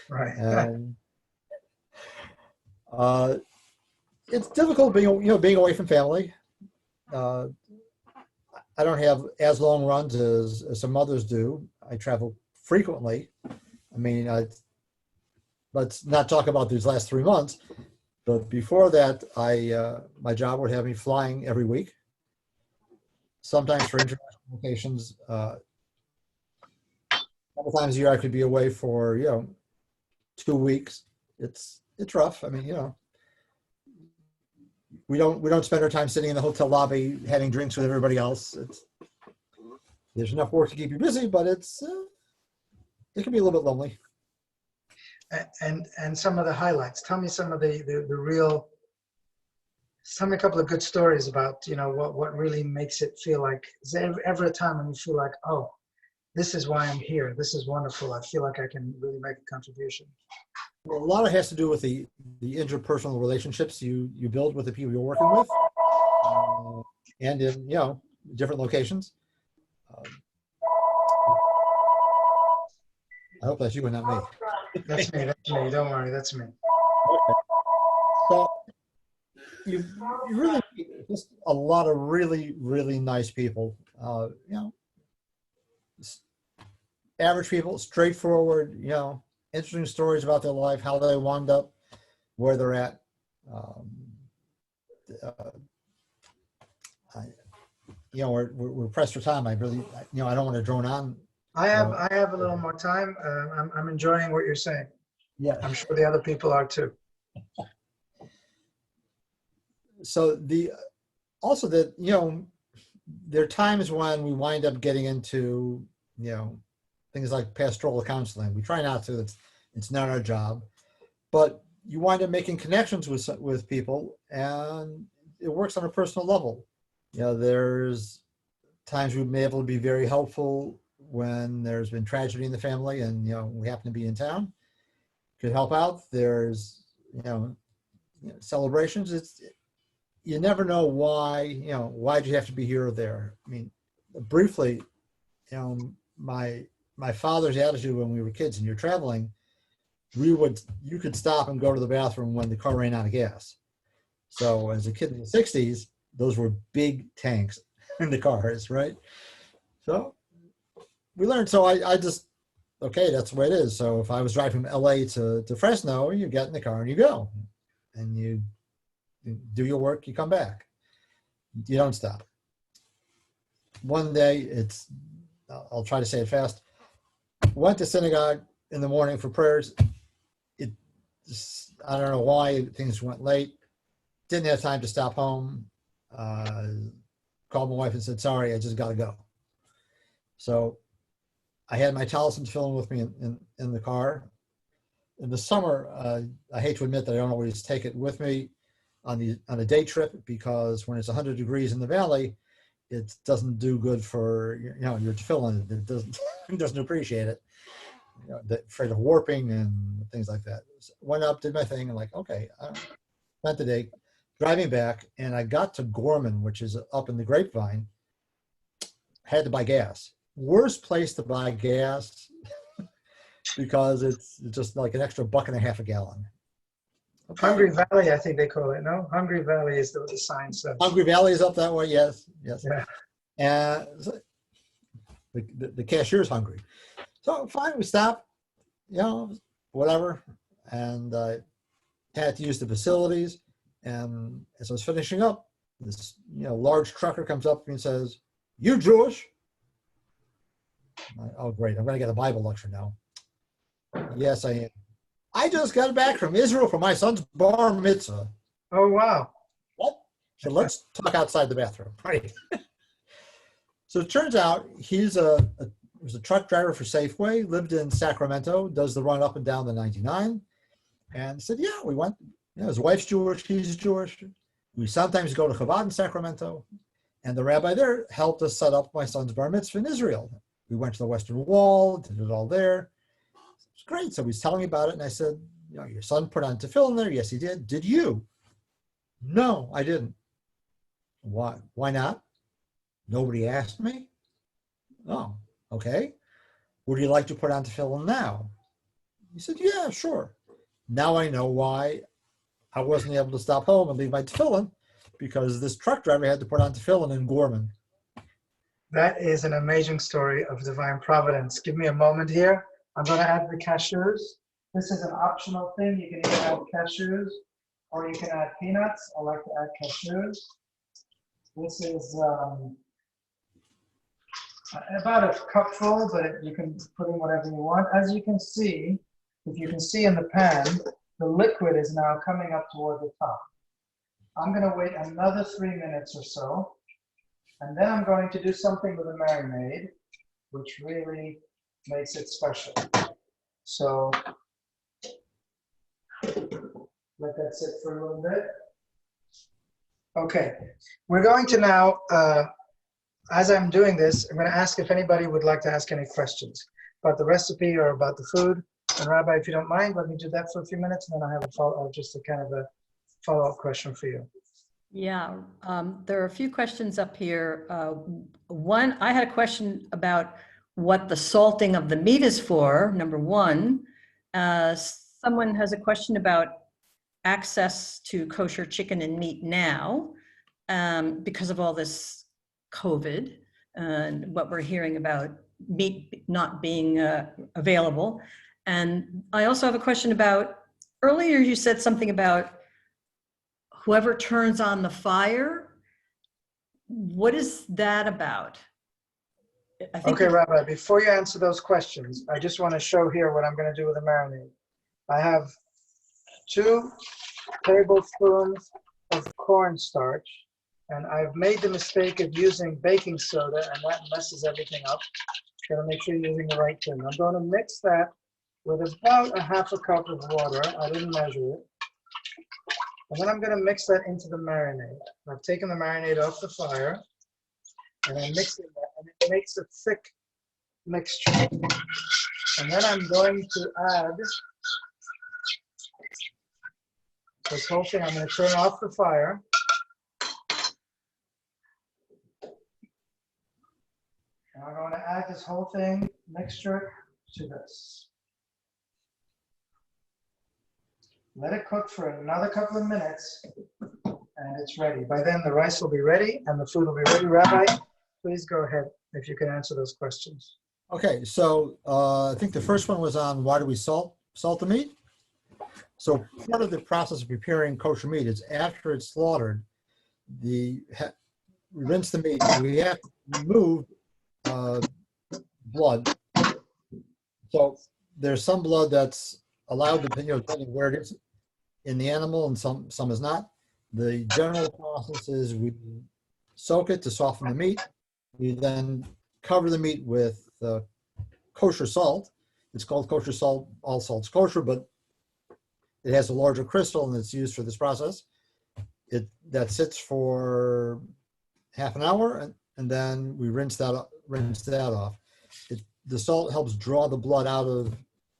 Right. And it's difficult being away from family. I don't have as long runs as some others do. I travel frequently. I mean, let's not talk about these last 3 months, but before that, my job would have me flying every week, sometimes for international locations. A couple times a year, I could be away for 2 weeks. It's rough. I mean, we don't spend our time sitting in the hotel lobby having drinks with everybody else. There's enough work to keep you busy, but it can be a little bit lonely. And some of the highlights. Tell me some of the real. Tell me a couple of good stories about what really makes it feel like. Is there ever a time when you feel like, oh, this is why I'm here. This is wonderful. I feel like I can really make a contribution. Well, a lot of it has to do with the interpersonal relationships you build with the people you're working with, and in different locations. I hope that's you and not me. That's me. That's me. Don't worry. That's me. Okay. So you really meet just a lot of really, really nice people. Average people, straightforward. Interesting stories about their life, how they wound up where they're at. We're pressed for time. I don't want to drone on. I have a little more time. I'm enjoying what you're saying. Yeah. I'm sure the other people are too. So there are times when we wind up getting into things like pastoral counseling. We try not to. It's not our job, but you wind up making connections with people, and it works on a personal level. There's times we've been able to be very helpful when there's been tragedy in the family, and we happen to be in town, could help out. There's celebrations. You never know why'd you have to be here or there. I mean, briefly, my father's attitude when we were kids and you're traveling, you could stop and go to the bathroom when the car ran out of gas. So as a kid in the 60s, those were big tanks in the cars, right? So we learned. So I just, okay, that's the way it is. So if I was driving from LA to Fresno, you get in the car and you go. And you do your work, you come back. You don't stop. One day, I'll try to say it fast. Went to synagogue in the morning for prayers. I don't know why things went late. Didn't have time to stop home. Called my wife and said, sorry, I just got to go. So I had my talismans filling with me in the car. In the summer, I hate to admit that I don't always take it with me on a day trip, because when it's 100 degrees in the valley, it doesn't do good for your tefillin. It doesn't appreciate it. Afraid of warping and things like that. So went up, did my thing, and okay, I spent the day driving back, and I got to Gorman, which is up in the Grapevine. Had to buy gas. Worst place to buy gas because it's just like an extra $1.50 a gallon. Okay. Hungry Valley, I think they call it. No, Hungry Valley is the sign says. Hungry Valley is up that way. Yes. Yeah. And so the cashier's hungry. So fine, we stopped, whatever. And I had to use the facilities. And as I was finishing up, this large trucker comes up to me and says, "You Jewish?" Oh, great. I'm going to get a Bible lecture now. Yes, I am. I just got back from Israel for my son's bar mitzvah. Oh, wow. What? So let's talk outside the bathroom. Right. So it turns out he was a truck driver for Safeway, lived in Sacramento, does the run up and down the 99. And he said, yeah, we went. His wife's Jewish, he's Jewish. We sometimes go to Chabad in Sacramento. And the rabbi there helped us set up my son's bar mitzvah in Israel. We went to the Western Wall, did it all there. It's great. So he's telling me about it. And I said, your son put on tefillin there. Yes, he did. Did you? No, I didn't. Why not? Nobody asked me. Oh, okay. Would you like to put on tefillin now? He said, yeah, sure. Now I know why I wasn't able to stop home and leave my tefillin, because this truck driver had to put on tefillin in Gorman. That is an amazing story of divine providence. Give me a moment here. I'm going to add the cashews. This is an optional thing. You can either add cashews or you can add peanuts. I like to add cashews. This is about a cupful, but you can put in whatever you want. As you can see, if you can see in the pan, the liquid is now coming up toward the top. I'm going to wait another 3 minutes or so, and then I'm going to do something with the marinade, which really makes it special. So let that sit for a little bit. Okay, we're going to now, as I'm doing this, I'm going to ask if anybody would like to ask any questions about the recipe or about the food. And Rabbi, if you don't mind, let me do that for a few minutes, and then I have just a kind of a follow-up question for you. Yeah, there are a few questions up here. One, I had a question about what the salting of the meat is for, number one. Someone has a question about access to kosher chicken and meat now because of all this COVID and what we're hearing about meat not being available. And I also have a question about, earlier you said something about whoever turns on the fire. What is that about? Okay, Rabbi, before you answer those questions, I just want to show here what I'm going to do with the marinade. I have 2 tablespoons of cornstarch, and I've made the mistake of using baking soda, and that messes everything up. Gotta make sure you're using the right thing. I'm going to mix that with about a half a cup of water. I didn't measure it. And then I'm going to mix that into the marinade. I've taken the marinade off the fire, and I'm mixing that, and it makes a thick mixture. And then I'm going to add this whole thing. I'm going to turn off the fire. And I'm going to add this whole thing, mixture, to this. Let it cook for another couple of minutes, and it's ready. By then, the rice will be ready, and the food will be ready. Rabbi, please go ahead if you can answer those questions. Okay, so I think the first one was on why do we salt the meat? So part of the process of preparing kosher meat is after it's slaughtered, we rinse the meat. We have to remove blood. So there's some blood that's allowed, depending where it is in the animal, and some is not. The general process is we soak it to soften the meat. We then cover the meat with kosher salt. It's called kosher salt. All salt's kosher, but it has a larger crystal, and it's used for this process. That sits for half an hour, and then we rinse that off. The salt helps draw the blood out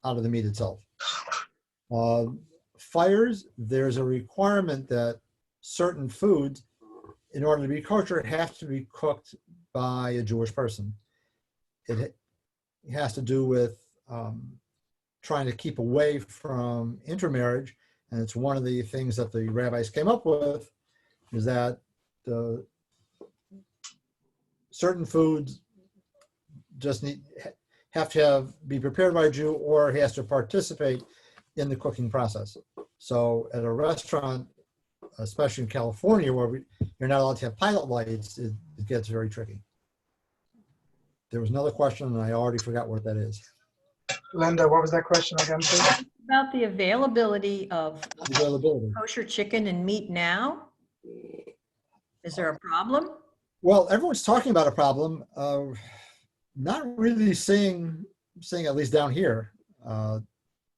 of the meat itself. Fires, there's a requirement that certain foods, in order to be kosher, have to be cooked by a Jewish person. It has to do with trying to keep away from intermarriage, and it's one of the things that the rabbis came up with, is that certain foods just have to be prepared by a Jew, or he has to participate in the cooking process. So at a restaurant, especially in California, where you're not allowed to have pilot lights, it gets very tricky. There was another question, and I already forgot what that is. Linda, what was that question again, please? About the availability of kosher chicken and meat now. Is there a problem? Well, everyone's talking about a problem. Not really seeing at least down here.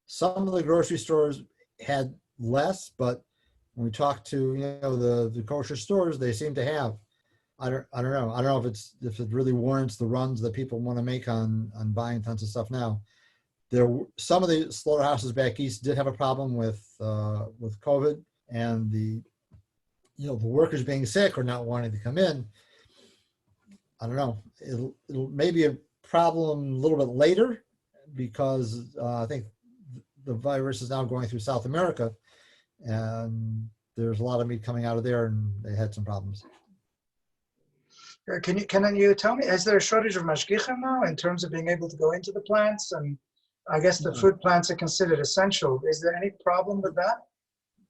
Some of the grocery stores had less, but when we talk to the kosher stores, they seem to have. I don't know. I don't know if it really warrants the runs that people want to make on buying tons of stuff now. Some of the slaughterhouses back east did have a problem with COVID, and the the workers being sick or not wanting to come in. I don't know. It'll maybe a problem a little bit later because I think the virus is now going through South America, and there's a lot of meat coming out of there, and they had some problems. Can you tell me, is there a shortage of mashgichim now in terms of being able to go into the plants? And I guess the food plants are considered essential. Is there any problem with that?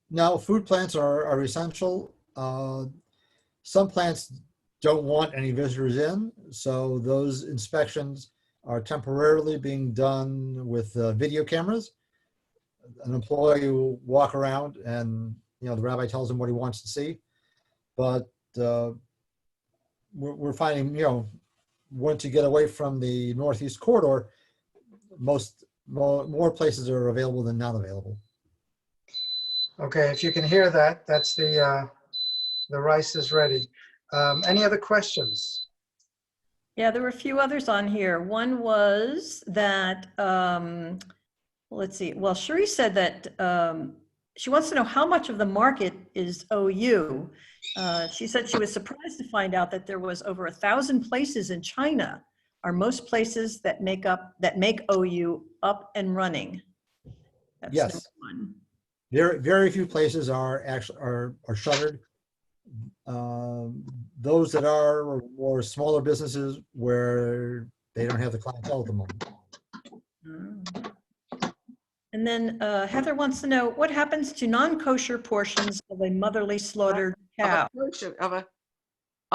No, food plants are essential. Some plants don't want any visitors in, so those inspections are temporarily being done with video cameras. An employee will walk around and the rabbi tells him what he wants to see. But we're finding, once you get away from the Northeast corridor, more places are available than not available. Okay, if you can hear that, that's the rice is ready. Any other questions? Yeah, there were a few others on here. One was that, let's see. Well, Cherie said that she wants to know how much of the market is OU. She said she was surprised to find out that there was over 1,000 places in China. Are most places that make OU up and running? That's Yes. number one. Very few places are shuttered. Those that are more smaller businesses where they don't have the clientele at the moment. And then Heather wants to know what happens to non-kosher portions of a motherly slaughtered cow. Of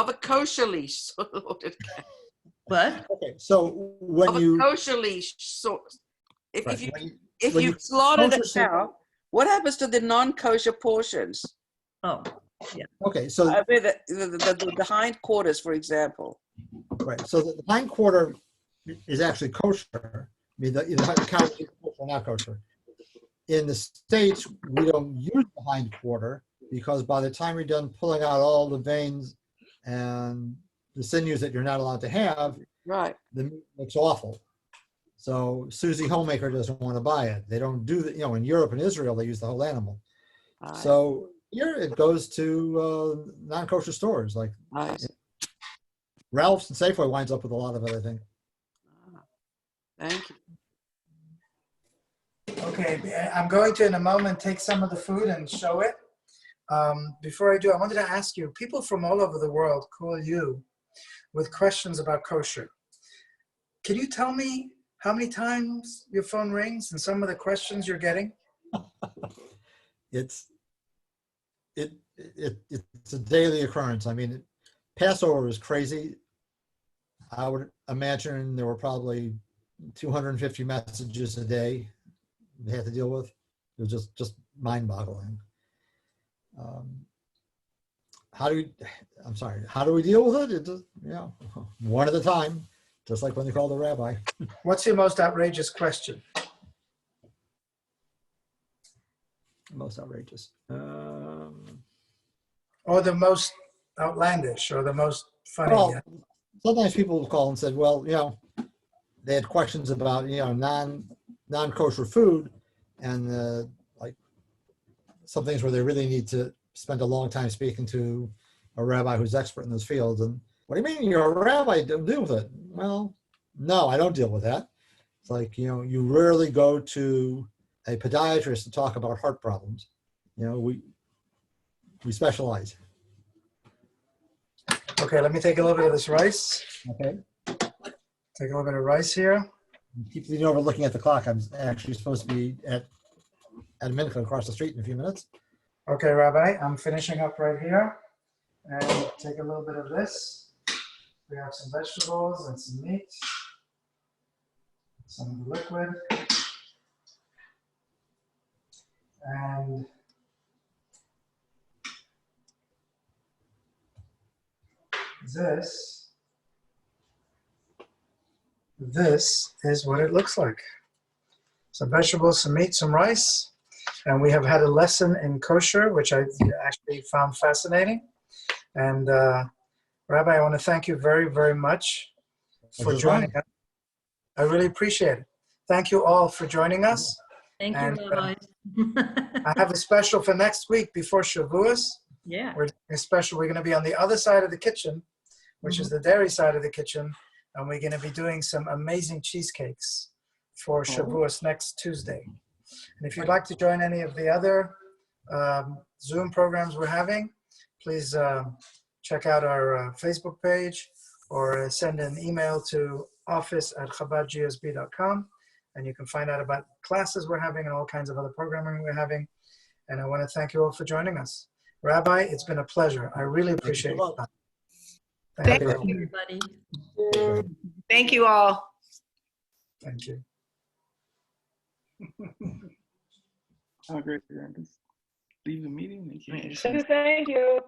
a kosherly slaughtered cow. What? Okay, so when Of a kosherly if you slaughtered a cow, what happens to the non-kosher portions? Oh, yeah. Okay, so I mean, the hindquarters, for example. right, so the hindquarter is actually kosher. I mean, the cow is kosher or not kosher. In the States, we don't use the hindquarter because by the time you're done pulling out all the veins and the sinews that you're not allowed to have, Right. the meat looks awful. So Susie Homemaker doesn't want to buy it. They don't do that. In Europe and Israel, they use the whole animal. So here it goes to non-kosher stores like Ralph's and Safeway winds up with a lot of it, I think. Thank you. Okay, I'm going to in a moment take some of the food and show it. Before I do, I wanted to ask you, people from all over the world call you with questions about kosher. Can you tell me how many times your phone rings and some of the questions you're getting? It's a daily occurrence. I mean, Passover is crazy. I would imagine there were probably 250 messages a day they had to deal with. It was just mind-boggling. How do we deal with it? It just, one at a time, just like when they call the rabbi. What's your most outrageous question? Most outrageous. Or the most outlandish or the most funny? Well, sometimes people will call and said, well, they had questions about, non-kosher food and like some things where they really need to spend a long time speaking to a rabbi who's expert in those fields. And what do you mean you're a rabbi? Don't deal with it. Well, no, I don't deal with that. It's like, you rarely go to a podiatrist to talk about heart problems. We specialize. Okay, let me take a little bit of this rice. Okay. Take a little bit of rice here. Keep leaning over looking at the clock. I'm actually supposed to be at a minute across the street in a few minutes. Okay, Rabbi, I'm finishing up right here. And take a little bit of this. We have some vegetables and some meat. Some of the liquid. And this is what it looks like. Some vegetables, some meat, some rice. And we have had a lesson in kosher, which I actually found fascinating. And Rabbi, I want to thank you very, very much for joining us. I really appreciate it. Thank you all for joining us. Thank you, And, Rabbi. I have a special for next week before Shavuos. Yeah. We're doing a special. We're going to be on the other side of the kitchen, which is the dairy side of the kitchen, and we're going to be doing some amazing cheesecakes for Shavuos next Tuesday. And if you'd like to join any of the other Zoom programs we're having, please check out our Facebook page or send an email to office@chabadgsb.com, and you can find out about classes we're having and all kinds of other programming we're having. And I want to thank you all for joining us. Rabbi, it's been a pleasure. I really appreciate you. it. Thank you. Everybody. Thank you all. Thank you. Oh, great. Just leave the meeting. Thank you.